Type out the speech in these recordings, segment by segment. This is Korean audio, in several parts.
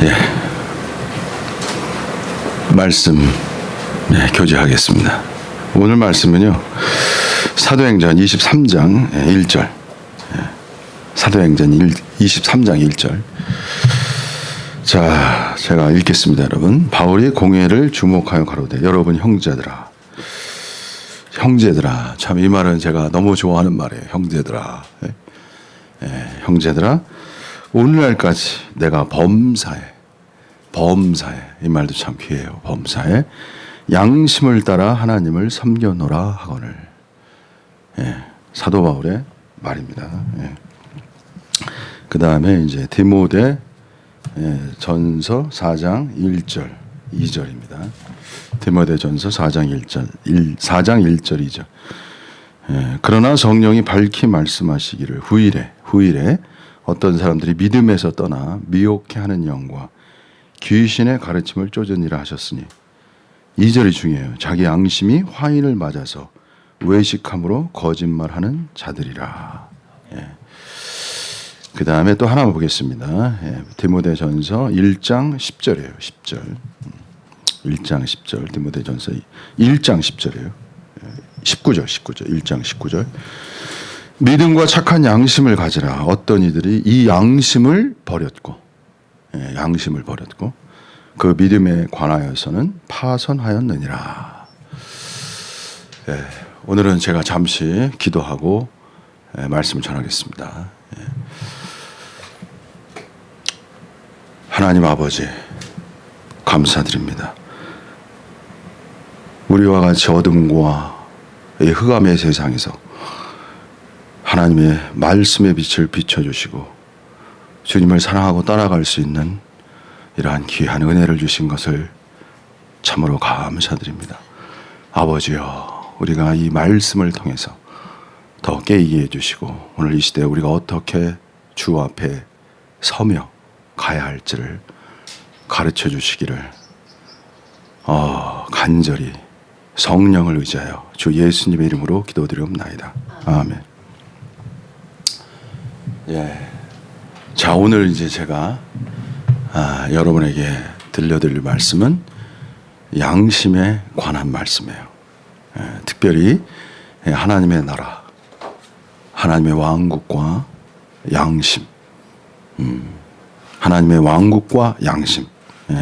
예. 말씀 교제하겠습니다. 오늘 말씀은요, 사도행전 23장 1절. 사도행전 23장 1절. 자, 제가 읽겠습니다, 여러분. 바울이 공회를 주목하여 가로되, 여러분 형제들아. 형제들아. 참 이 말은 제가 너무 좋아하는 말이에요. 형제들아. 형제들아. 오늘날까지 내가 범사에 이 말도 참 귀해요. 범사에 양심을 따라 하나님을 섬겨노라 하거늘. 사도 바울의 말입니다. 그 다음에 이제 디모데 전서 4장 1절 2절입니다. 디모데 전서 4장 1절 4장 1절 2절. 그러나 성령이 밝히 말씀하시기를 후일에 어떤 사람들이 믿음에서 떠나 미혹해 하는 영과 귀신의 가르침을 쫓으니라 하셨으니, 2절이 중요해요. 자기 양심이 화인을 맞아서 외식함으로 거짓말하는 자들이라. 그 다음에 또 하나 보겠습니다. 디모데전서 1장 10절이에요. 10절. 1장 10절. 디모데전서 1장 10절이에요. 19절. 1장 19절. 믿음과 착한 양심을 가지라. 어떤 이들이 이 양심을 버렸고 그 믿음에 관하여서는 파선하였느니라. 오늘은 제가 잠시 기도하고 말씀을 전하겠습니다. 하나님 아버지, 감사드립니다. 우리와 같이 어둠과 이 흑암의 세상에서 하나님의 말씀의 빛을 비춰주시고 주님을 사랑하고 따라갈 수 있는 이러한 귀한 은혜를 주신 것을 참으로 감사드립니다. 아버지여, 우리가 이 말씀을 통해서 더 깨닫게 해주시고 오늘 이 시대에 우리가 어떻게 주 앞에 서며 가야 할지를 가르쳐 주시기를 간절히 성령을 의지하여 주 예수님의 이름으로 기도드리옵나이다. 아멘. 자, 오늘 이제 제가 여러분에게 들려드릴 말씀은 양심에 관한 말씀이에요. 특별히 하나님의 나라, 하나님의 왕국과 양심, 하나님의 왕국과 양심,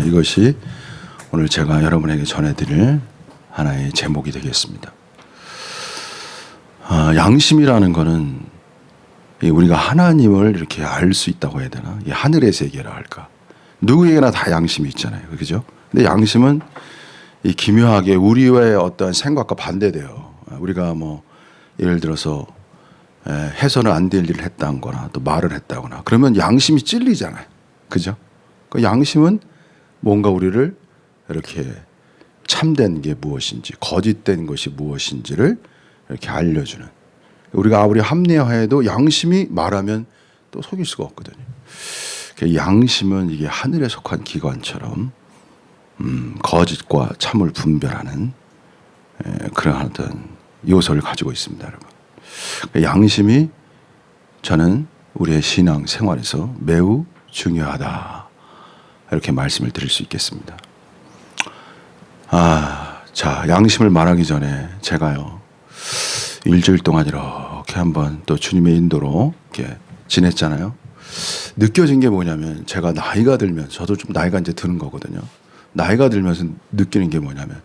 이것이 오늘 제가 여러분에게 전해드릴 하나의 제목이 되겠습니다. 양심이라는 것은 우리가 하나님을 이렇게 알 수 있다고 해야 되나? 이 하늘의 세계라 할까? 누구에게나 다 양심이 있잖아요. 그죠? 근데 양심은 이 기묘하게 우리의 어떤 생각과 반대돼요. 우리가 뭐 예를 들어서 해서는 안 될 일을 했다거나 또 말을 했다거나 그러면 양심이 찔리잖아요. 그죠? 그 양심은 뭔가 우리를 이렇게 참된 게 무엇인지 거짓된 것이 무엇인지를 이렇게 알려주는, 우리가 아무리 합리화해도 양심이 말하면 또 속일 수가 없거든요. 양심은 이게 하늘에 속한 기관처럼 거짓과 참을 분별하는 그런 어떤 요소를 가지고 있습니다, 여러분. 양심이 저는 우리의 신앙 생활에서 매우 중요하다, 이렇게 말씀을 드릴 수 있겠습니다. 자, 양심을 말하기 전에 제가요, 일주일 동안 이렇게 한번 또 주님의 인도로 이렇게 지냈잖아요. 느껴진 게 뭐냐면, 제가 나이가 들면, 저도 좀 나이가 이제 드는 거거든요. 나이가 들면서 느끼는 게 뭐냐면,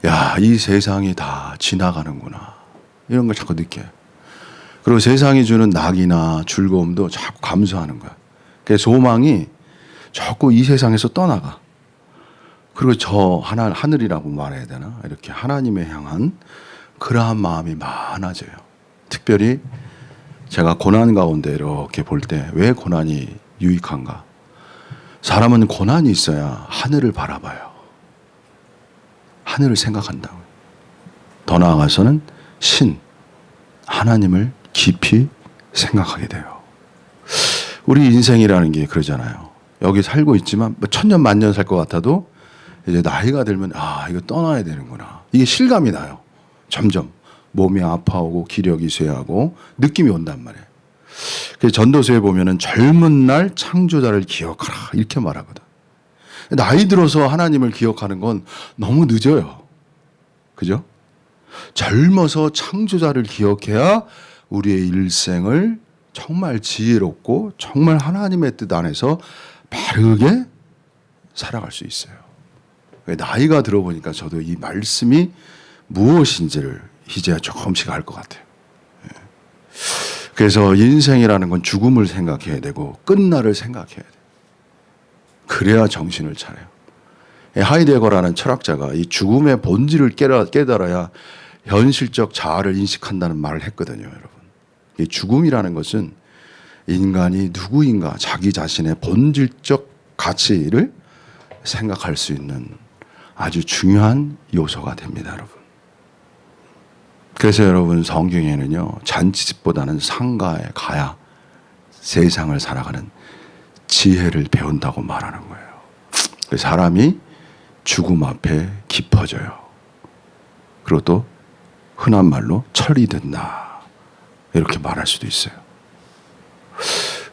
야, 이 세상이 다 지나가는구나, 이런 걸 자꾸 느껴요. 그리고 세상이 주는 낙이나 즐거움도 자꾸 감수하는 거야. 그래서 소망이 자꾸 이 세상에서 떠나가. 그리고 저 하늘이라고 말해야 되나? 이렇게 하나님에 향한 그러한 마음이 많아져요. 특별히 제가 고난 가운데 이렇게 볼 때 왜 고난이 유익한가? 사람은 고난이 있어야 하늘을 바라봐요. 하늘을 생각한다고. 더 나아가서는 하나님을 깊이 생각하게 돼요. 우리 인생이라는 게 그러잖아요. 여기 살고 있지만 천년 만년 살 것 같아도 이제 나이가 들면 이거 떠나야 되는구나, 이게 실감이 나요. 점점 몸이 아파오고 기력이 쇠하고 느낌이 온단 말이에요. 그래서 전도서에 보면은 젊은 날 창조자를 기억하라, 이렇게 말하거든. 나이 들어서 하나님을 기억하는 건 너무 늦어요. 그죠? 젊어서 창조자를 기억해야 우리의 일생을 정말 지혜롭고 정말 하나님의 뜻 안에서 바르게 살아갈 수 있어요. 나이가 들어보니까 저도 이 말씀이 무엇인지를 이제야 조금씩 알 것 같아요. 그래서 인생이라는 건 죽음을 생각해야 되고 끝날을 생각해야 돼요. 그래야 정신을 차려요. 하이데거라는 철학자가 이 죽음의 본질을 깨달아야 현실적 자아를 인식한다는 말을 했거든요, 여러분. 이 죽음이라는 것은 인간이 누구인가 자기 자신의 본질적 가치를 생각할 수 있는 아주 중요한 요소가 됩니다, 여러분. 그래서 여러분 성경에는요, 잔치집보다는 상가에 가야 세상을 살아가는 지혜를 배운다고 말하는 거예요. 사람이 죽음 앞에 깊어져요. 그리고 또 흔한 말로 철이 든다, 이렇게 말할 수도 있어요.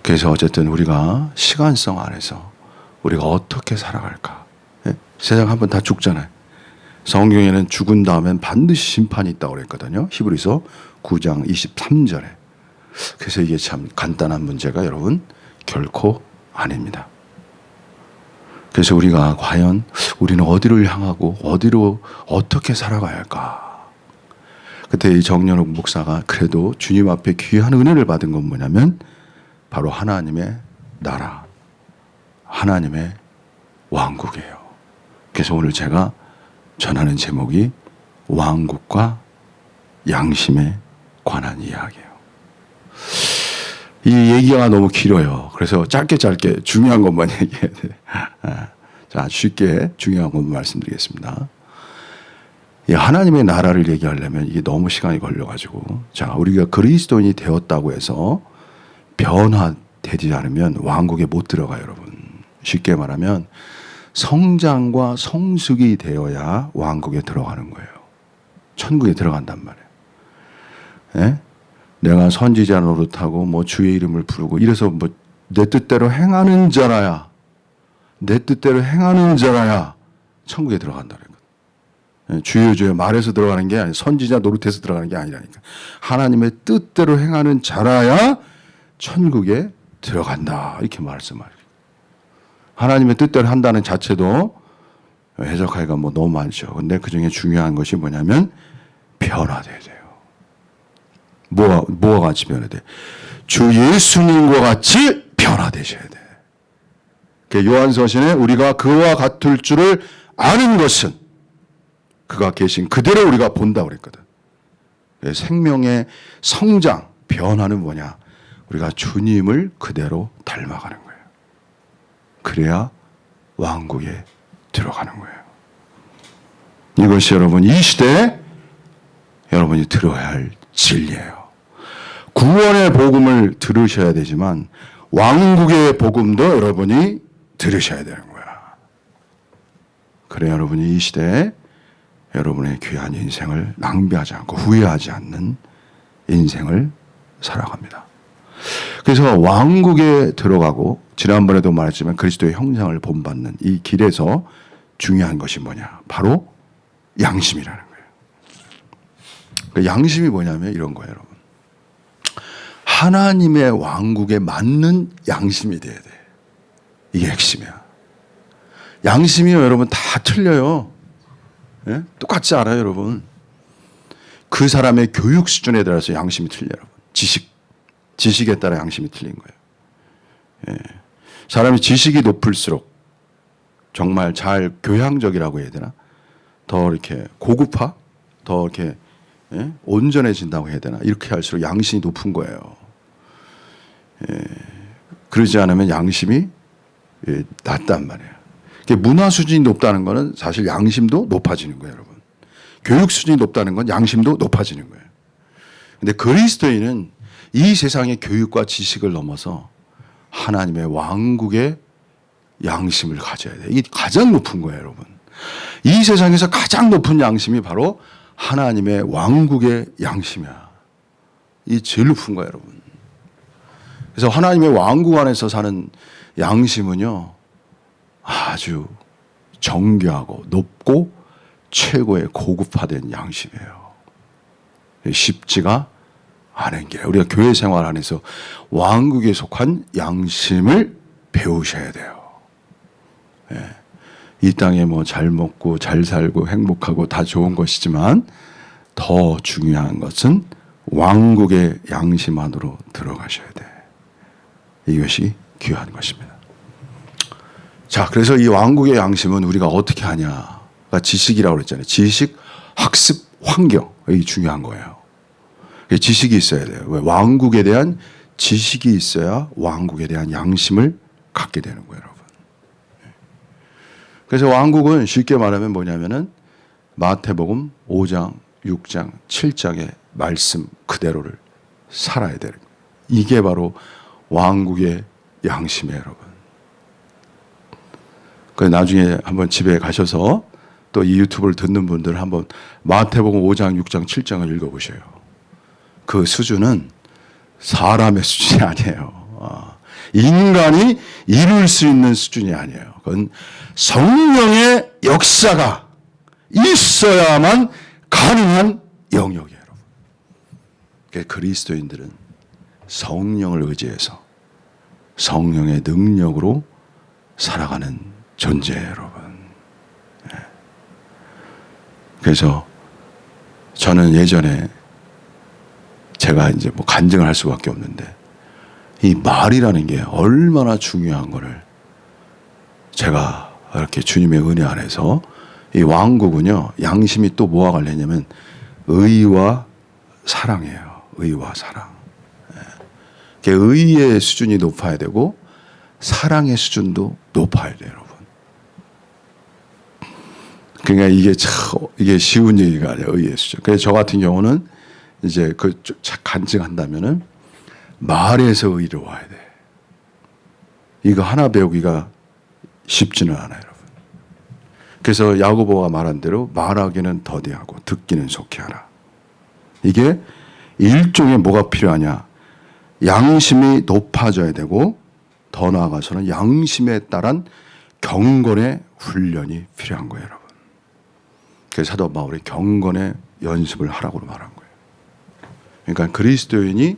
그래서 어쨌든 우리가 시간성 안에서 우리가 어떻게 살아갈까? 세상 한번 다 죽잖아요. 성경에는 죽은 다음엔 반드시 심판이 있다고 그랬거든요. 히브리서 9장 23절에. 그래서 이게 참 간단한 문제가 여러분 결코 아닙니다. 그래서 우리가 과연 우리는 어디를 향하고 어디로 어떻게 살아가야 할까? 그때 이 정연욱 목사가 그래도 주님 앞에 귀한 은혜를 받은 건 뭐냐면 바로 하나님의 나라, 하나님의 왕국이에요. 그래서 오늘 제가 전하는 제목이 왕국과 양심에 관한 이야기예요. 이 얘기가 너무 길어요. 그래서 짧게 중요한 것만 얘기해야 돼요. 자, 쉽게 중요한 것만 말씀드리겠습니다. 이 하나님의 나라를 얘기하려면 이게 너무 시간이 걸려가지고, 자, 우리가 그리스도인이 되었다고 해서 변화되지 않으면 왕국에 못 들어가요, 여러분. 쉽게 말하면 성장과 성숙이 되어야 왕국에 들어가는 거예요. 천국에 들어간단 말이에요. 예? 내가 선지자 노릇하고 뭐 주의 이름을 부르고 이래서 뭐 내 뜻대로 행하는 자라야, 내 뜻대로 행하는 자라야 천국에 들어간다는 거예요. 주여 주여 말해서 들어가는 게 아니라, 선지자 노릇해서 들어가는 게 아니라니까. 하나님의 뜻대로 행하는 자라야 천국에 들어간다, 이렇게 말씀하래요. 하나님의 뜻대로 한다는 자체도 해석하기가 뭐 너무 많죠. 근데 그 중에 중요한 것이 뭐냐면 변화돼야 돼요. 뭐와 같이 변화돼? 주 예수님과 같이 변화되셔야 돼. 요한서신에 우리가 그와 같을 줄을 아는 것은 그가 계신 그대로 우리가 본다고 그랬거든. 생명의 성장, 변화는 뭐냐? 우리가 주님을 그대로 닮아가는 거예요. 그래야 왕국에 들어가는 거예요. 이것이 여러분 이 시대에 여러분이 들어야 할 진리예요. 구원의 복음을 들으셔야 되지만 왕국의 복음도 여러분이 들으셔야 되는 거야. 그래야 여러분이 이 시대에 여러분의 귀한 인생을 낭비하지 않고 후회하지 않는 인생을 살아갑니다. 그래서 왕국에 들어가고, 지난번에도 말했지만 그리스도의 형상을 본받는 이 길에서 중요한 것이 뭐냐? 바로 양심이라는 거예요. 그 양심이 뭐냐면 이런 거예요, 여러분. 하나님의 왕국에 맞는 양심이 돼야 돼. 이게 핵심이야. 양심이요, 여러분, 다 틀려요. 예? 똑같지 않아요, 여러분. 그 사람의 교육 수준에 따라서 양심이 틀려요, 여러분. 지식에 따라 양심이 틀린 거예요. 예. 사람이 지식이 높을수록 정말 잘 교양적이라고 해야 되나? 더 이렇게 고급화? 더 이렇게 온전해진다고 해야 되나? 이렇게 할수록 양심이 높은 거예요. 그러지 않으면 양심이 낮단 말이에요. 문화 수준이 높다는 것은 사실 양심도 높아지는 거예요, 여러분. 교육 수준이 높다는 건 양심도 높아지는 거예요. 근데 그리스도인은 이 세상의 교육과 지식을 넘어서 하나님의 왕국의 양심을 가져야 돼요. 이게 가장 높은 거예요, 여러분. 이 세상에서 가장 높은 양심이 바로 하나님의 왕국의 양심이야. 이 제일 높은 거예요, 여러분. 그래서 하나님의 왕국 안에서 사는 양심은요, 아주 정교하고 높고 최고의 고급화된 양심이에요. 쉽지가 않은 게 우리가 교회 생활 안에서 왕국에 속한 양심을 배우셔야 돼요. 예. 이 땅에 뭐 잘 먹고 잘 살고 행복하고 다 좋은 것이지만 더 중요한 것은 왕국의 양심 안으로 들어가셔야 돼. 이것이 귀한 것입니다. 자, 그래서 이 왕국의 양심은 우리가 어떻게 하냐가 지식이라고 그랬잖아요. 지식, 학습, 환경. 이게 중요한 거예요. 지식이 있어야 돼요. 왜? 왕국에 대한 지식이 있어야 왕국에 대한 양심을 갖게 되는 거예요, 여러분. 그래서 왕국은 쉽게 말하면 뭐냐면은 마태복음 5장, 6장, 7장의 말씀 그대로를 살아야 되는 거예요. 이게 바로 왕국의 양심이에요, 여러분. 그래서 나중에 한번 집에 가셔서 또 이 유튜브를 듣는 분들 한번 마태복음 5장, 6장, 7장을 읽어보셔요. 그 수준은 사람의 수준이 아니에요. 인간이 이룰 수 있는 수준이 아니에요. 그건 성령의 역사가 있어야만 가능한 영역이에요, 여러분. 그러니까 그리스도인들은 성령을 의지해서 성령의 능력으로 살아가는 존재예요, 여러분. 그래서 저는 예전에 제가 이제 뭐 간증을 할 수밖에 없는데 이 말이라는 게 얼마나 중요한 거를 제가 이렇게 주님의 은혜 안에서 이 왕국은요, 양심이 또 뭐와 관련이냐면 의와 사랑이에요. 의와 사랑. 의의 수준이 높아야 되고 사랑의 수준도 높아야 돼요, 여러분. 그러니까 이게 쉬운 얘기가 아니에요, 의의 수준. 그래서 저 같은 경우는 이제 간증한다면은 말에서 의로워야 돼. 이거 하나 배우기가 쉽지는 않아요, 여러분. 그래서 야고보가 말한 대로 말하기는 더디하고 듣기는 속히 하라. 이게 일종의 뭐가 필요하냐? 양심이 높아져야 되고 더 나아가서는 양심에 따른 경건의 훈련이 필요한 거예요, 여러분. 그래서 사도 바울이 경건의 연습을 하라고 말한 거예요. 그러니까 그리스도인이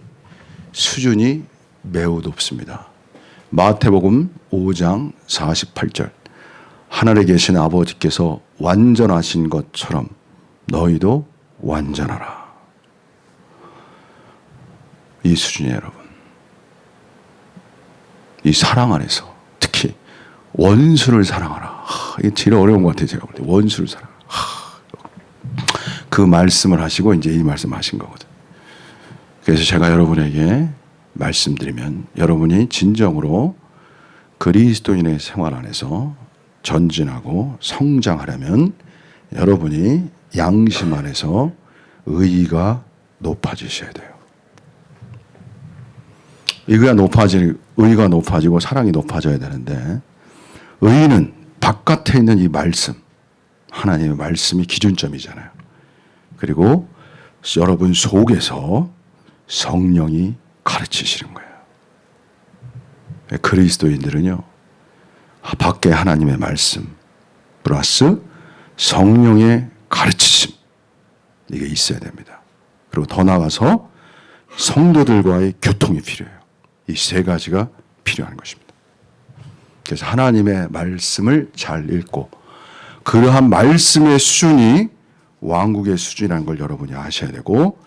수준이 매우 높습니다. 마태복음 5장 48절. 하늘에 계신 아버지께서 완전하신 것처럼 너희도 완전하라. 이 수준이에요, 여러분. 이 사랑 안에서 특히 원수를 사랑하라. 이게 제일 어려운 것 같아요, 제가 볼 때. 원수를 사랑하라. 그 말씀을 하시고 이제 이 말씀 하신 거거든. 그래서 제가 여러분에게 말씀드리면 여러분이 진정으로 그리스도인의 생활 안에서 전진하고 성장하려면 여러분이 양심 안에서 의의가 높아지셔야 돼요. 의의가 높아지고 사랑이 높아져야 되는데 의의는 바깥에 있는 이 말씀, 하나님의 말씀이 기준점이잖아요. 그리고 여러분 속에서 성령이 가르치시는 거예요. 그리스도인들은요, 밖에 하나님의 말씀 플러스 성령의 가르치심, 이게 있어야 됩니다. 그리고 더 나아가서 성도들과의 교통이 필요해요. 이 세 가지가 필요한 것입니다. 그래서 하나님의 말씀을 잘 읽고 그러한 말씀의 수준이 왕국의 수준이라는 걸 여러분이 아셔야 되고,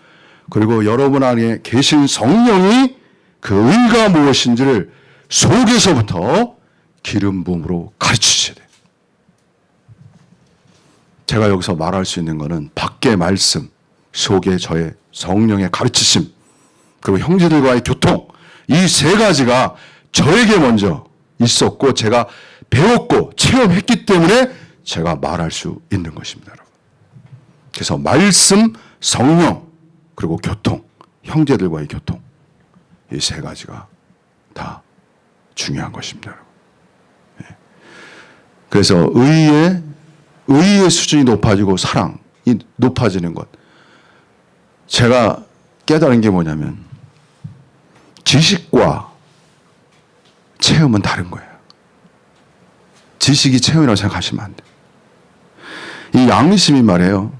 그리고 여러분 안에 계신 성령이 그 의가 무엇인지를 속에서부터 기름 부음으로 가르치셔야 돼요. 제가 여기서 말할 수 있는 것은 밖의 말씀, 속에 저의 성령의 가르치심, 그리고 형제들과의 교통, 이 세 가지가 저에게 먼저 있었고 제가 배웠고 체험했기 때문에 제가 말할 수 있는 것입니다, 여러분. 그래서 말씀, 성령, 그리고 교통, 형제들과의 교통, 이 세 가지가 다 중요한 것입니다, 여러분. 그래서 의의 수준이 높아지고 사랑이 높아지는 것, 제가 깨달은 게 뭐냐면 지식과 체험은 다른 거예요. 지식이 체험이라고 생각하시면 안 돼요. 이 양심이 말이에요.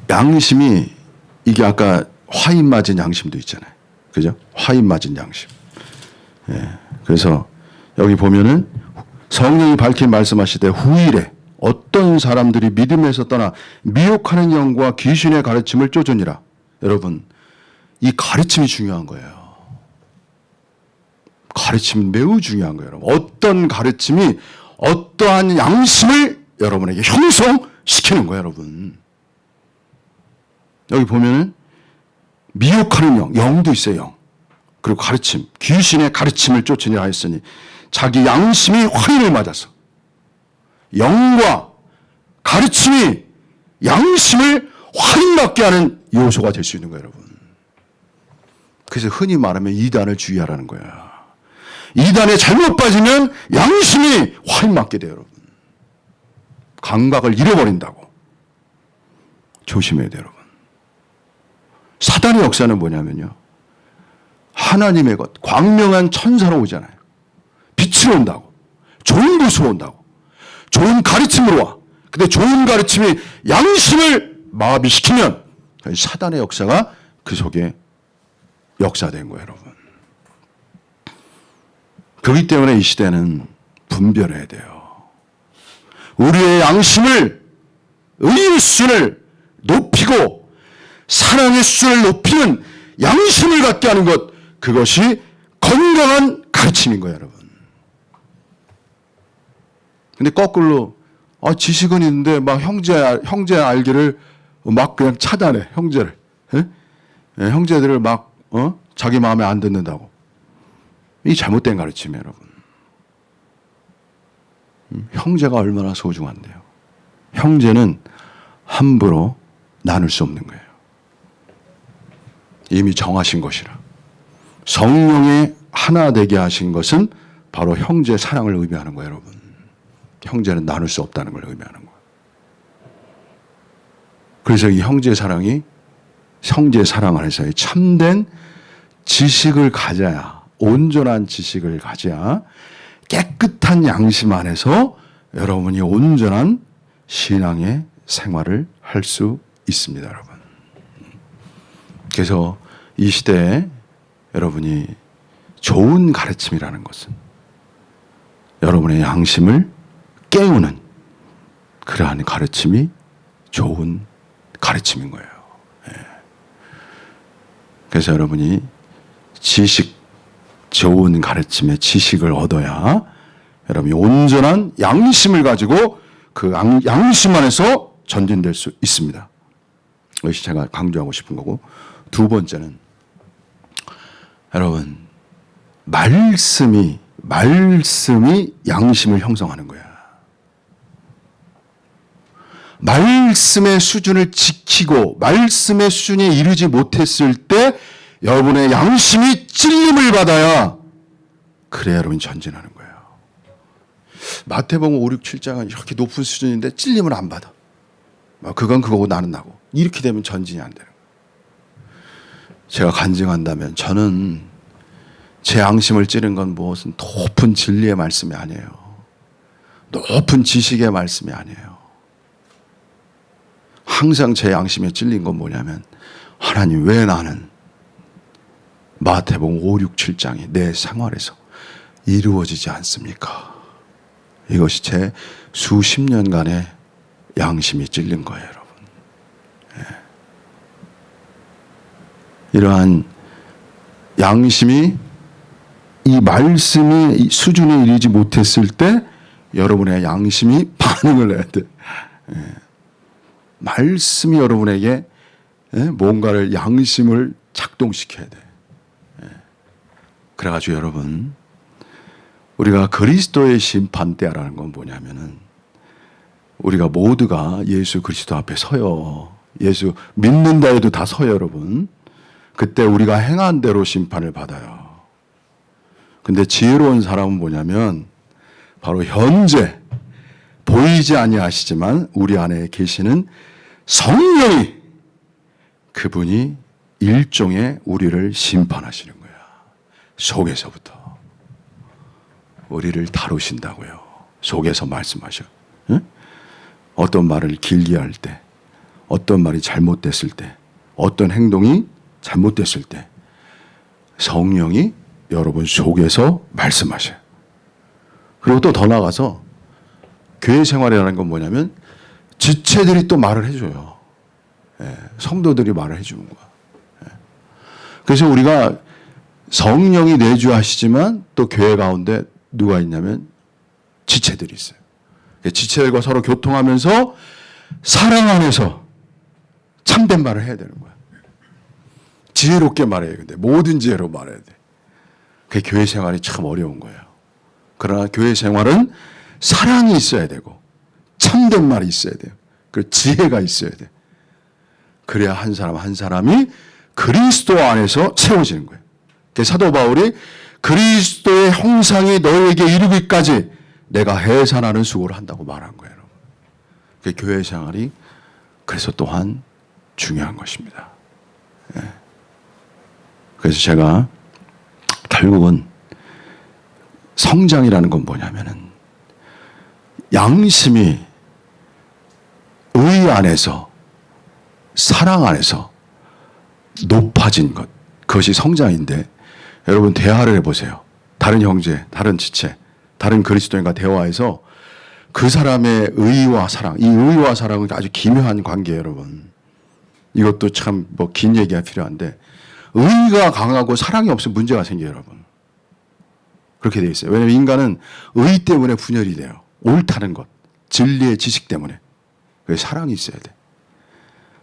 양심이 이게 아까 화인 맞은 양심도 있잖아요. 그죠? 화인 맞은 양심. 예. 그래서 여기 보면은 성령이 밝히 말씀하시되 후일에 어떤 사람들이 믿음에서 떠나 미혹하는 영과 귀신의 가르침을 쫓으니라. 여러분, 이 가르침이 중요한 거예요. 가르침이 매우 중요한 거예요. 여러분. 어떤 가르침이 어떠한 양심을 여러분에게 형성시키는 거예요. 여러분. 여기 보면은 미혹하는 영, 영도 있어요. 영. 그리고 가르침, 귀신의 가르침을 쫓으니라 했으니 자기 양심이 화인을 맞아서 영과 가르침이 양심을 화인맞게 하는 요소가 될 수 있는 거예요. 여러분. 그래서 흔히 말하면 이단을 주의하라는 거야. 이단에 잘못 빠지면 양심이 화인맞게 돼요. 여러분. 감각을 잃어버린다고. 조심해야 돼요. 여러분. 사단의 역사는 뭐냐면요. 하나님의 것, 광명한 천사로 오잖아요. 빛으로 온다고. 좋은 곳으로 온다고. 좋은 가르침으로 와. 근데 좋은 가르침이 양심을 마비시키면 사단의 역사가 그 속에 역사된 거예요, 여러분. 그렇기 때문에 이 시대는 분별해야 돼요. 우리의 양심을, 의의 수준을 높이고 사랑의 수준을 높이는 양심을 갖게 하는 것, 그것이 건강한 가르침인 거예요, 여러분. 근데 거꾸로 지식은 있는데 막 형제 알기를 막 그냥 차단해. 형제를. 예? 예, 형제들을 막 자기 마음에 안 듣는다고. 이 잘못된 가르침이에요, 여러분. 형제가 얼마나 소중한데요. 형제는 함부로 나눌 수 없는 거예요. 이미 정하신 것이라. 성령의 하나 되게 하신 것은 바로 형제 사랑을 의미하는 거예요, 여러분. 형제는 나눌 수 없다는 걸 의미하는 거예요. 그래서 이 형제 사랑이 형제 사랑 안에서의 참된 지식을 가져야, 온전한 지식을 가져야 깨끗한 양심 안에서 여러분이 온전한 신앙의 생활을 할 수 있습니다, 여러분. 그래서 이 시대에 여러분이 좋은 가르침이라는 것은 여러분의 양심을 깨우는 그러한 가르침이 좋은 가르침인 거예요. 그래서 여러분이 좋은 가르침의 지식을 얻어야 여러분이 온전한 양심을 가지고 그 양심 안에서 전진될 수 있습니다. 이것이 제가 강조하고 싶은 거고, 두 번째는 여러분, 말씀이 양심을 형성하는 거야. 말씀의 수준을 지키고 말씀의 수준에 이르지 못했을 때 여러분의 양심이 찔림을 받아야 그래야 여러분이 전진하는 거예요. 마태복음 5, 6, 7장은 이렇게 높은 수준인데 찔림을 안 받아. 그건 그거고 나는 나고. 이렇게 되면 전진이 안 되는 거예요. 제가 간증한다면 저는 제 양심을 찌른 건 무엇은 높은 진리의 말씀이 아니에요. 높은 지식의 말씀이 아니에요. 항상 제 양심에 찔린 건 뭐냐면, 하나님 왜 나는 마태복음 5, 6, 7장이 내 생활에서 이루어지지 않습니까? 이것이 제 수십 년간의 양심이 찔린 거예요, 여러분. 이러한 양심이, 이 말씀이 수준에 이르지 못했을 때 여러분의 양심이 반응을 해야 돼. 말씀이 여러분에게 뭔가를, 양심을 작동시켜야 돼. 그래가지고 여러분, 우리가 그리스도의 심판대라는 건 뭐냐면은, 우리가 모두가 예수 그리스도 앞에 서요. 예수 믿는다 해도 다 서요, 여러분. 그때 우리가 행한 대로 심판을 받아요. 근데 지혜로운 사람은 뭐냐면, 바로 현재 보이지 아니하시지만 우리 안에 계시는 성령이, 그분이 일종의 우리를 심판하시는 거야. 속에서부터. 우리를 다루신다고요. 속에서 말씀하셔. 응? 어떤 말을 길게 할 때, 어떤 말이 잘못됐을 때, 어떤 행동이 잘못됐을 때 성령이 여러분 속에서 말씀하셔요. 그리고 또 더 나아가서 교회 생활이라는 건 뭐냐면 지체들이 또 말을 해줘요. 예, 성도들이 말을 해주는 거야. 예. 그래서 우리가 성령이 내주하시지만 또 교회 가운데 누가 있냐면 지체들이 있어요. 지체들과 서로 교통하면서 사랑 안에서 참된 말을 해야 되는 거야. 지혜롭게 말해야 돼. 모든 지혜로 말해야 돼. 그게 교회 생활이 참 어려운 거예요. 그러나 교회 생활은 사랑이 있어야 되고 참된 말이 있어야 돼요. 그리고 지혜가 있어야 돼. 그래야 한 사람 한 사람이 그리스도 안에서 채워지는 거예요. 사도 바울이 그리스도의 형상이 너에게 이르기까지 내가 해산하는 수고를 한다고 말한 거예요. 교회 생활이 그래서 또한 중요한 것입니다. 예. 그래서 제가 결국은 성장이라는 건 뭐냐면은 양심이 의 안에서 사랑 안에서 높아진 것, 그것이 성장인데 여러분 대화를 해보세요. 다른 형제, 다른 지체, 다른 그리스도인과 대화해서 그 사람의 의와 사랑, 이 의와 사랑은 아주 기묘한 관계예요, 여러분. 이것도 참 뭐 긴 얘기가 필요한데 의가 강하고 사랑이 없으면 문제가 생겨요, 여러분. 그렇게 돼 있어요. 왜냐하면 인간은 의 때문에 분열이 돼요. 옳다는 것, 진리의 지식 때문에. 그래서 사랑이 있어야 돼.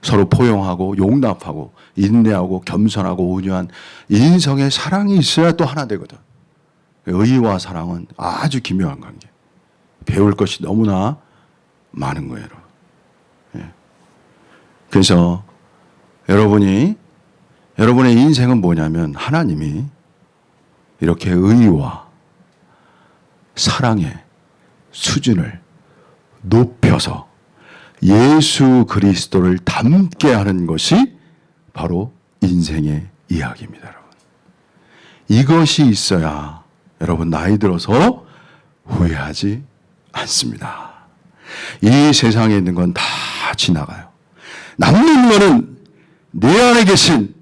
서로 포용하고 용납하고 인내하고 겸손하고 온유한 인성의 사랑이 있어야 또 하나 되거든. 의와 사랑은 아주 기묘한 관계. 배울 것이 너무나 많은 거예요, 여러분. 예. 그래서 여러분의 인생은 뭐냐면 하나님이 이렇게 의와 사랑의 수준을 높여서 예수 그리스도를 닮게 하는 것이 바로 인생의 이야기입니다, 여러분. 이것이 있어야 여러분 나이 들어서 후회하지 않습니다. 이 세상에 있는 건 다 지나가요. 남는 거는 내 안에 계신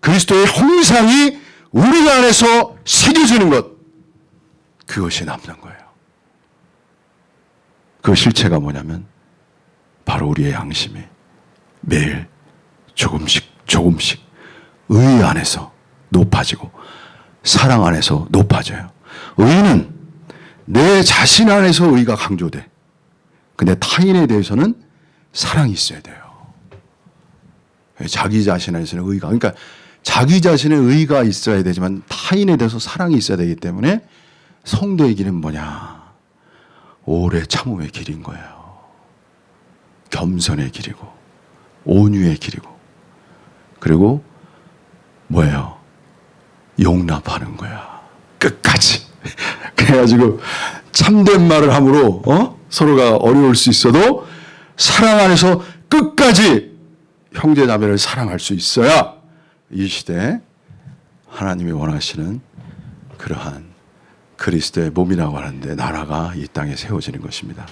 그리스도의 형상이 우리 안에서 새겨지는 것, 그것이 남는 거예요. 그 실체가 뭐냐면 바로 우리의 양심이 매일 조금씩 의 안에서 높아지고 사랑 안에서 높아져요. 의는 내 자신 안에서 의가 강조돼. 근데 타인에 대해서는 사랑이 있어야 돼요. 자기 자신에서는 의가, 그러니까 자기 자신의 의가 있어야 되지만 타인에 대해서 사랑이 있어야 되기 때문에 성도의 길은 뭐냐? 오래 참음의 길인 거예요. 겸손의 길이고 온유의 길이고 그리고 뭐예요? 용납하는 거야. 끝까지. 그래가지고 참된 말을 함으로 서로가 어려울 수 있어도 사랑 안에서 끝까지 형제 자매를 사랑할 수 있어야 이 시대에 하나님이 원하시는 그러한 그리스도의 몸이라고 하는데 나라가 이 땅에 세워지는 것입니다.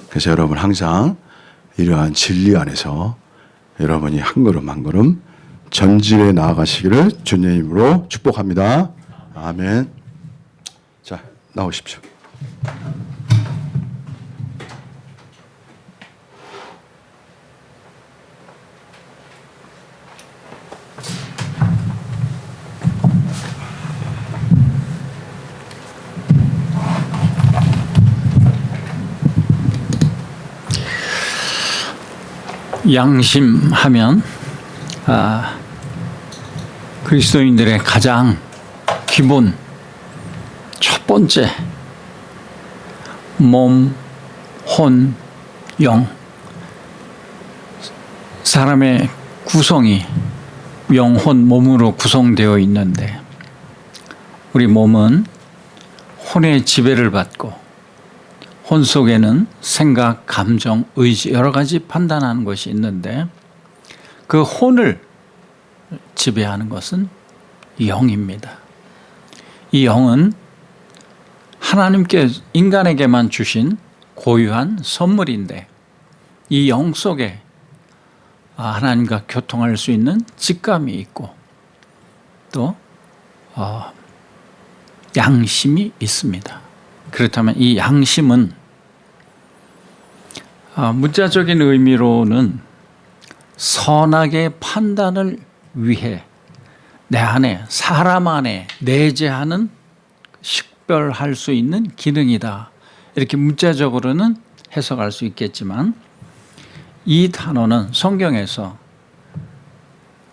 그래서 여러분 항상 이러한 진리 안에서 여러분이 한 걸음 한 걸음 전진해 나아가시기를 주님의 이름으로 축복합니다. 아멘. 자, 나오십시오. 양심하면 그리스도인들의 가장 기본 첫 번째 몸, 혼, 영, 사람의 구성이 영혼, 몸으로 구성되어 있는데 우리 몸은 혼의 지배를 받고 혼 속에는 생각, 감정, 의지 여러 가지 판단하는 것이 있는데 그 혼을 지배하는 것은 영입니다. 이 영은 하나님께 인간에게만 주신 고유한 선물인데 이 영 속에 하나님과 교통할 수 있는 직감이 있고 또 양심이 있습니다. 그렇다면 이 양심은 문자적인 의미로는 선악의 판단을 위해 내 안에 사람 안에 내재하는 식별할 수 있는 기능이다. 이렇게 문자적으로는 해석할 수 있겠지만 이 단어는 성경에서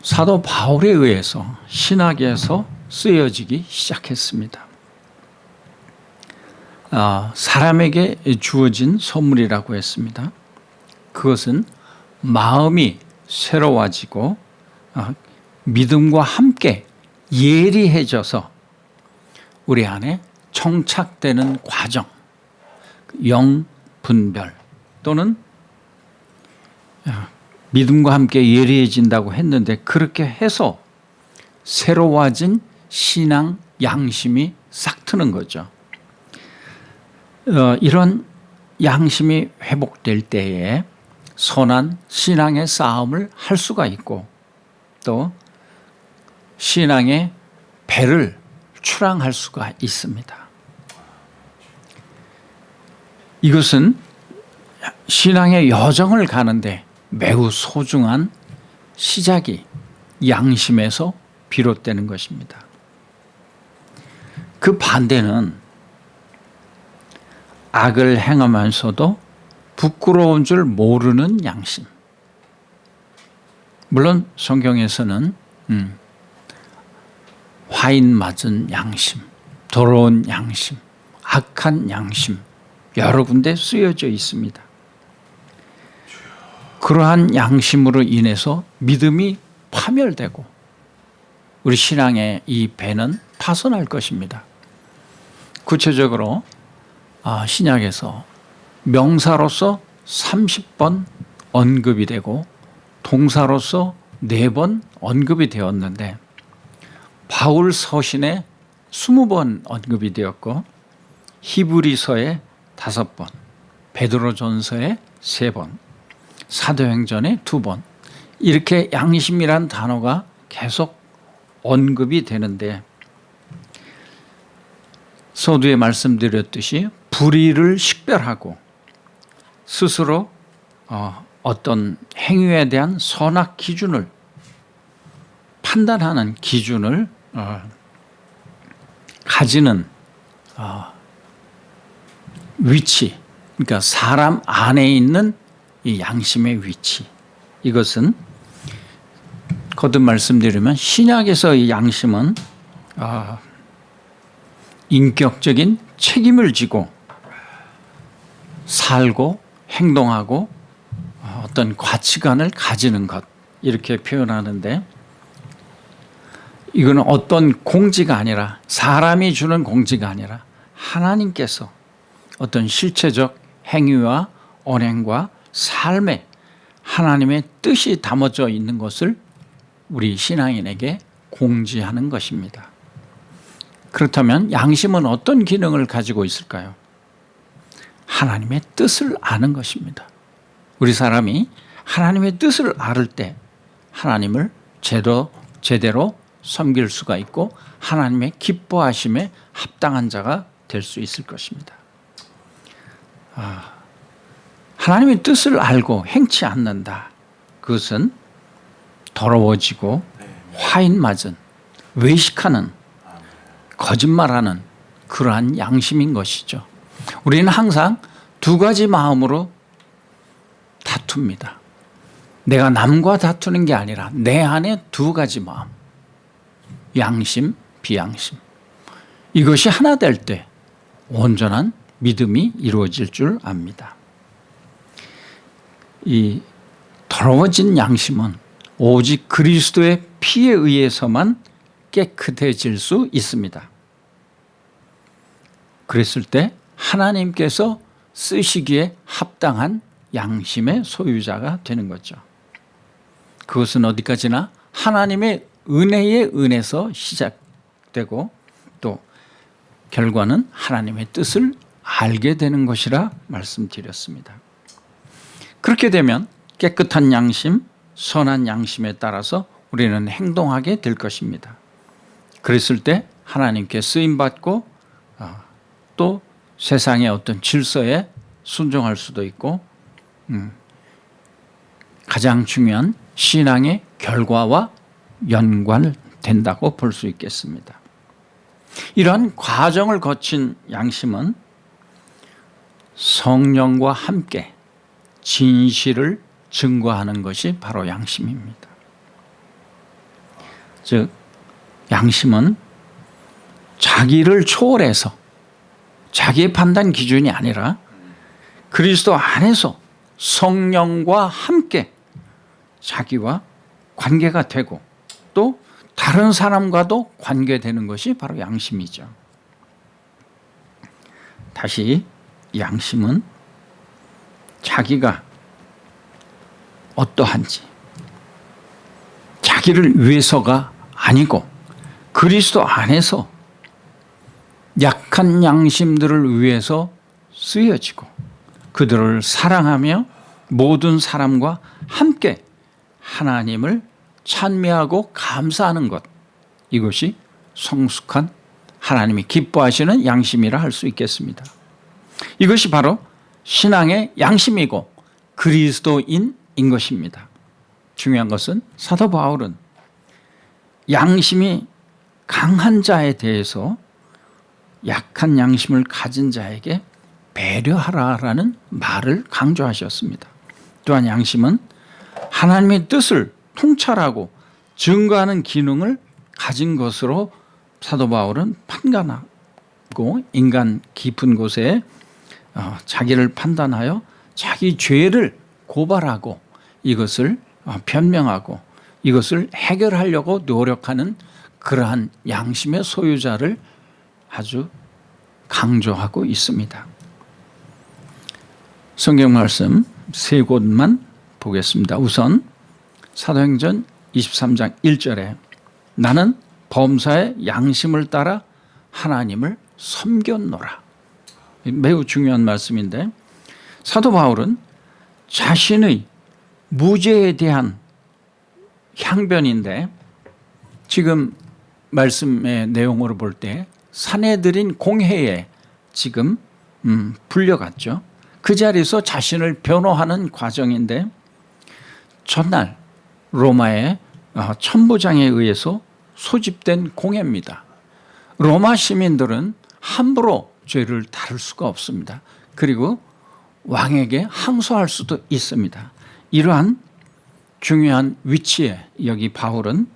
사도 바울에 의해서 신학에서 쓰여지기 시작했습니다. 사람에게 주어진 선물이라고 했습니다. 그것은 마음이 새로워지고 믿음과 함께 예리해져서 우리 안에 정착되는 과정, 영 분별 또는 믿음과 함께 예리해진다고 했는데 그렇게 해서 새로워진 신앙 양심이 싹 트는 거죠. 이런 양심이 회복될 때에 선한 신앙의 싸움을 할 수가 있고 또 신앙의 배를 출항할 수가 있습니다. 이것은 신앙의 여정을 가는데 매우 소중한 시작이 양심에서 비롯되는 것입니다. 그 반대는 악을 행하면서도 부끄러운 줄 모르는 양심. 물론 성경에서는 화인 맞은 양심, 더러운 양심, 악한 양심 여러 군데 쓰여져 있습니다. 그러한 양심으로 인해서 믿음이 파멸되고 우리 신앙의 이 배는 파손할 것입니다. 구체적으로 신약에서 명사로서 30번 언급이 되고 동사로서 4번 언급이 되었는데 바울 서신에 20번 언급이 되었고 히브리서에 5번, 베드로전서에 3번, 사도행전에 2번 이렇게 양심이란 단어가 계속 언급이 되는데 서두에 말씀드렸듯이 불의를 식별하고 스스로 어떤 행위에 대한 선악 기준을 판단하는 기준을 가지는 위치, 그러니까 사람 안에 있는 이 양심의 위치, 이것은 거듭 말씀드리면 신약에서 이 양심은 인격적인 책임을 지고 살고 행동하고 어떤 가치관을 가지는 것 이렇게 표현하는데 이거는 어떤 공지가 아니라 사람이 주는 공지가 아니라 하나님께서 어떤 실체적 행위와 언행과 삶에 하나님의 뜻이 담아져 있는 것을 우리 신앙인에게 공지하는 것입니다. 그렇다면 양심은 어떤 기능을 가지고 있을까요? 하나님의 뜻을 아는 것입니다. 우리 사람이 하나님의 뜻을 알을 때 하나님을 제대로 섬길 수가 있고 하나님의 기뻐하심에 합당한 자가 될 수 있을 것입니다. 하나님의 뜻을 알고 행치 않는다. 그것은 더러워지고 화인 맞은 외식하는 거짓말하는 그러한 양심인 것이죠. 우리는 항상 2가지 마음으로 다툽니다. 내가 남과 다투는 게 아니라 내 안에 2가지 마음. 양심, 비양심. 이것이 하나 될 때 온전한 믿음이 이루어질 줄 압니다. 이 더러워진 양심은 오직 그리스도의 피에 의해서만 깨끗해질 수 있습니다. 그랬을 때 하나님께서 쓰시기에 합당한 양심의 소유자가 되는 거죠. 그것은 어디까지나 하나님의 은혜에 은해서 시작되고 또 결과는 하나님의 뜻을 알게 되는 것이라 말씀드렸습니다. 그렇게 되면 깨끗한 양심, 선한 양심에 따라서 우리는 행동하게 될 것입니다. 그랬을 때 하나님께 쓰임받고 또 세상의 어떤 질서에 순종할 수도 있고 가장 중요한 신앙의 결과와 연관된다고 볼 수 있겠습니다. 이러한 과정을 거친 양심은 성령과 함께 진실을 증거하는 것이 바로 양심입니다. 즉 양심은 자기를 초월해서 자기의 판단 기준이 아니라 그리스도 안에서 성령과 함께 자기와 관계가 되고 또 다른 사람과도 관계되는 것이 바로 양심이죠. 다시 양심은 자기가 어떠한지 자기를 위해서가 아니고 그리스도 안에서 약한 양심들을 위해서 쓰여지고 그들을 사랑하며 모든 사람과 함께 하나님을 찬미하고 감사하는 것, 이것이 성숙한 하나님이 기뻐하시는 양심이라 할 수 있겠습니다. 이것이 바로 신앙의 양심이고 그리스도인인 것입니다. 중요한 것은 사도 바울은 양심이 강한 자에 대해서 약한 양심을 가진 자에게 배려하라라는 말을 강조하셨습니다. 또한 양심은 하나님의 뜻을 통찰하고 증거하는 기능을 가진 것으로 사도 바울은 판단하고 인간 깊은 곳에 자기를 판단하여 자기 죄를 고발하고 이것을 변명하고 이것을 해결하려고 노력하는 그러한 양심의 소유자를 아주 강조하고 있습니다. 성경 말씀 세 곳만 보겠습니다. 우선 사도행전 23장 1절에 나는 범사의 양심을 따라 하나님을 섬겼노라. 매우 중요한 말씀인데 사도 바울은 자신의 무죄에 대한 향변인데 지금 말씀의 내용으로 볼 때 사내들인 공회에 지금 불려갔죠. 그 자리에서 자신을 변호하는 과정인데 전날 로마의 천부장에 의해서 소집된 공회입니다. 로마 시민들은 함부로 죄를 다룰 수가 없습니다. 그리고 왕에게 항소할 수도 있습니다. 이러한 중요한 위치에 여기 바울은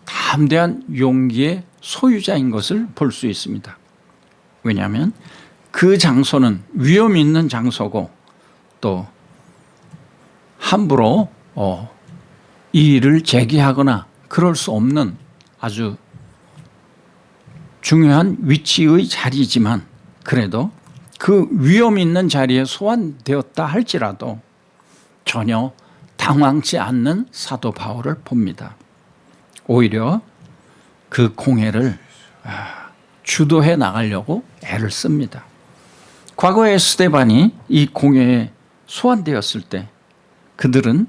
담대한 용기의 소유자인 것을 볼 수 있습니다. 왜냐하면 그 장소는 위험 있는 장소고 또 함부로 이 일을 제기하거나 그럴 수 없는 아주 중요한 위치의 자리지만 그래도 그 위험 있는 자리에 소환되었다 할지라도 전혀 당황치 않는 사도 바울을 봅니다. 오히려 그 공회를 주도해 나가려고 애를 씁니다. 과거에 스데반이 이 공회에 소환되었을 때 그들은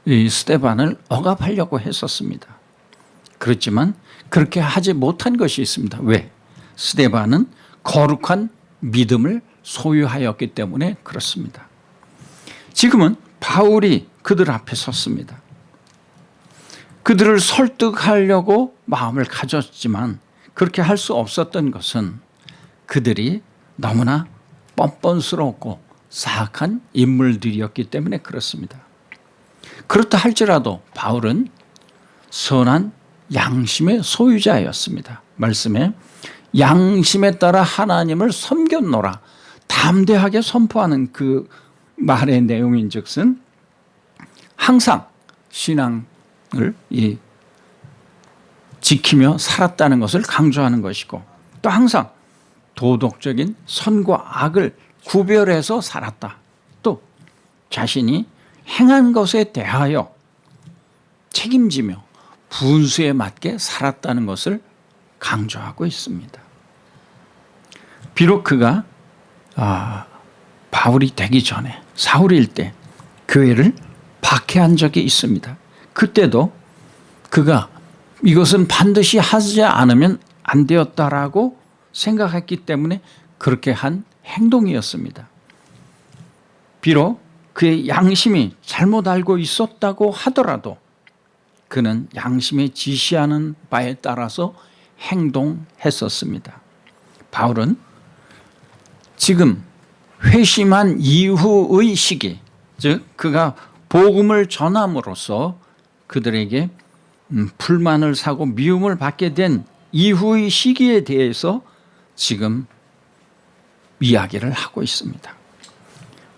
이 스데반을 억압하려고 했었습니다. 그렇지만 그렇게 하지 못한 것이 있습니다. 왜? 스데반은 거룩한 믿음을 소유하였기 때문에 그렇습니다. 지금은 바울이 그들 앞에 섰습니다. 그들을 설득하려고 마음을 가졌지만 그렇게 할 수 없었던 것은 그들이 너무나 뻔뻔스럽고 사악한 인물들이었기 때문에 그렇습니다. 그렇다 할지라도 바울은 선한 양심의 소유자였습니다. 말씀에 양심에 따라 하나님을 섬겼노라 담대하게 선포하는 그 말의 내용인즉슨 항상 신앙을 지키며 살았다는 것을 강조하는 것이고 또 항상 도덕적인 선과 악을 구별해서 살았다. 또 자신이 행한 것에 대하여 책임지며 분수에 맞게 살았다는 것을 강조하고 있습니다. 비록 그가 바울이 되기 전에 사울일 때 교회를 박해한 적이 있습니다. 그때도 그가 이것은 반드시 하지 않으면 안 되었다라고 생각했기 때문에 그렇게 한 행동이었습니다. 비록 그의 양심이 잘못 알고 있었다고 하더라도 그는 양심에 지시하는 바에 따라서 행동했었습니다. 바울은 지금 회심한 이후의 시기, 즉 그가 복음을 전함으로써 그들에게 불만을 사고 미움을 받게 된 이후의 시기에 대해서 지금 이야기를 하고 있습니다.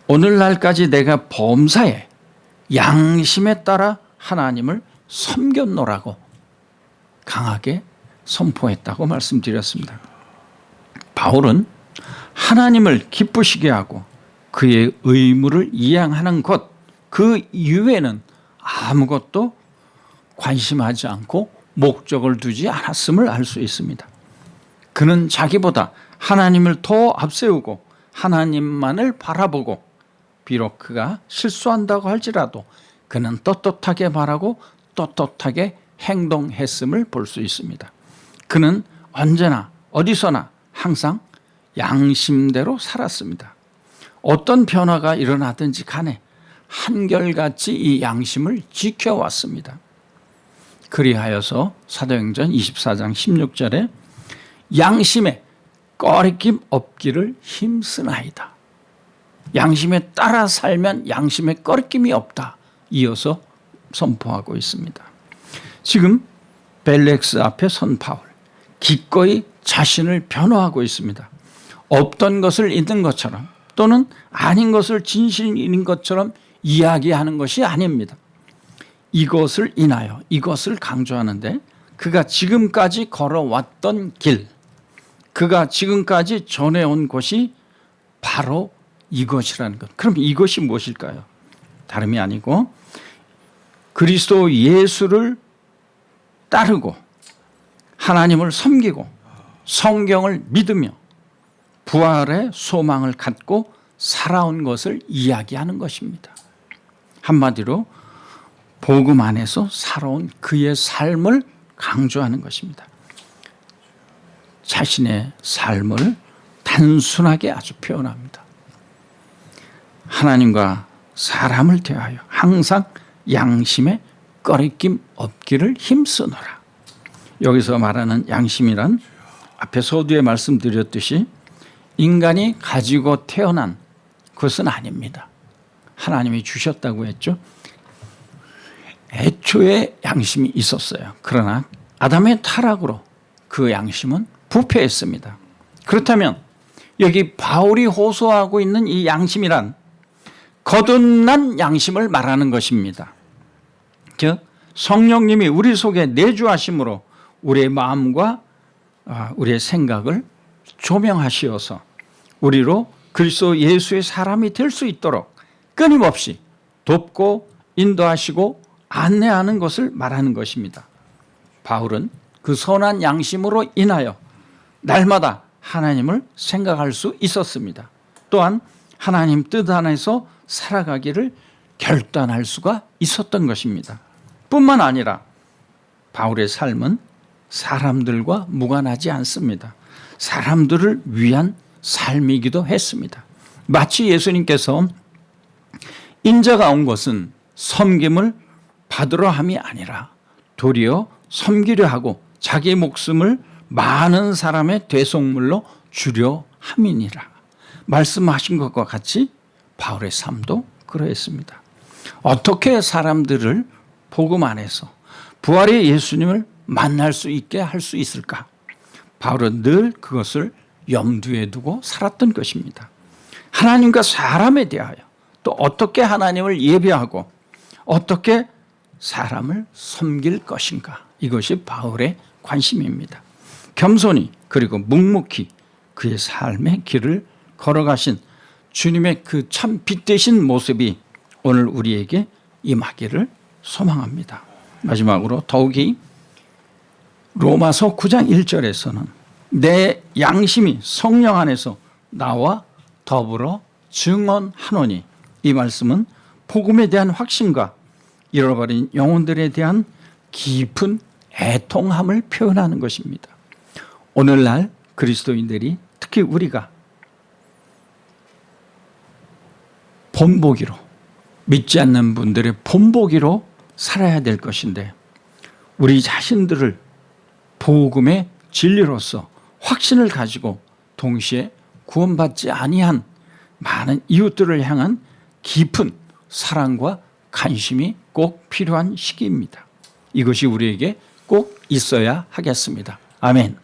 오늘날까지 내가 범사에 양심에 따라 하나님을 섬겼노라고 강하게 선포했다고 말씀드렸습니다. 바울은 하나님을 기쁘시게 하고 그의 의무를 이행하는 것, 그 이외에는 아무것도 관심하지 않고 목적을 두지 않았음을 알 수 있습니다. 그는 자기보다 하나님을 더 앞세우고 하나님만을 바라보고 비록 그가 실수한다고 할지라도 그는 떳떳하게 말하고 떳떳하게 행동했음을 볼 수 있습니다. 그는 언제나 어디서나 항상 양심대로 살았습니다. 어떤 변화가 일어나든지 간에 한결같이 이 양심을 지켜왔습니다. 그리하여서 사도행전 24장 16절에 양심에 꺼리낌 없기를 힘쓰나이다. 양심에 따라 살면 양심에 꺼리낌이 없다. 이어서 선포하고 있습니다. 지금 벨렉스 앞에 선 바울, 기꺼이 자신을 변호하고 있습니다. 없던 것을 있는 것처럼 또는 아닌 것을 진실인 것처럼 이야기하는 것이 아닙니다. 이것을 인하여 이것을 강조하는데 그가 지금까지 걸어왔던 길, 그가 지금까지 전해온 것이 바로 이것이라는 것. 그럼 이것이 무엇일까요? 다름이 아니고 그리스도 예수를 따르고 하나님을 섬기고 성경을 믿으며 부활의 소망을 갖고 살아온 것을 이야기하는 것입니다. 한마디로 복음 안에서 살아온 그의 삶을 강조하는 것입니다. 자신의 삶을 단순하게 아주 표현합니다. 하나님과 사람을 대하여 항상 양심에 꺼리낌 없기를 힘쓰노라. 여기서 말하는 양심이란 앞에 서두에 말씀드렸듯이 인간이 가지고 태어난 것은 아닙니다. 하나님이 주셨다고 했죠. 애초에 양심이 있었어요. 그러나 아담의 타락으로 그 양심은 부패했습니다. 그렇다면 여기 바울이 호소하고 있는 이 양심이란 거듭난 양심을 말하는 것입니다. 즉 성령님이 우리 속에 내주하심으로 우리의 마음과 우리의 생각을 조명하시어서 우리로 그리스도 예수의 사람이 될 수 있도록 끊임없이 돕고 인도하시고 안내하는 것을 말하는 것입니다. 바울은 그 선한 양심으로 인하여 날마다 하나님을 생각할 수 있었습니다. 또한 하나님 뜻 안에서 살아가기를 결단할 수가 있었던 것입니다. 뿐만 아니라 바울의 삶은 사람들과 무관하지 않습니다. 사람들을 위한 삶이기도 했습니다. 마치 예수님께서 인자가 온 것은 섬김을 받으려 함이 아니라 도리어 섬기려 하고 자기 목숨을 많은 사람의 대속물로 주려 함이니라 말씀하신 것과 같이 바울의 삶도 그러했습니다. 어떻게 사람들을 복음 안에서 부활의 예수님을 만날 수 있게 할 수 있을까? 바울은 늘 그것을 염두에 두고 살았던 것입니다. 하나님과 사람에 대하여 또 어떻게 하나님을 예배하고 어떻게 사람을 섬길 것인가, 이것이 바울의 관심입니다. 겸손히 그리고 묵묵히 그의 삶의 길을 걸어가신 주님의 그 참 빛되신 모습이 오늘 우리에게 임하기를 소망합니다. 마지막으로 더욱이 로마서 9장 1절에서는 내 양심이 성령 안에서 나와 더불어 증언하노니, 이 말씀은 복음에 대한 확신과 잃어버린 영혼들에 대한 깊은 애통함을 표현하는 것입니다. 오늘날 그리스도인들이, 특히 우리가 본보기로, 믿지 않는 분들의 본보기로 살아야 될 것인데, 우리 자신들을 복음의 진리로서 확신을 가지고 동시에 구원받지 아니한 많은 이웃들을 향한 깊은 사랑과 관심이 꼭 필요한 시기입니다. 이것이 우리에게 꼭 있어야 하겠습니다. 아멘.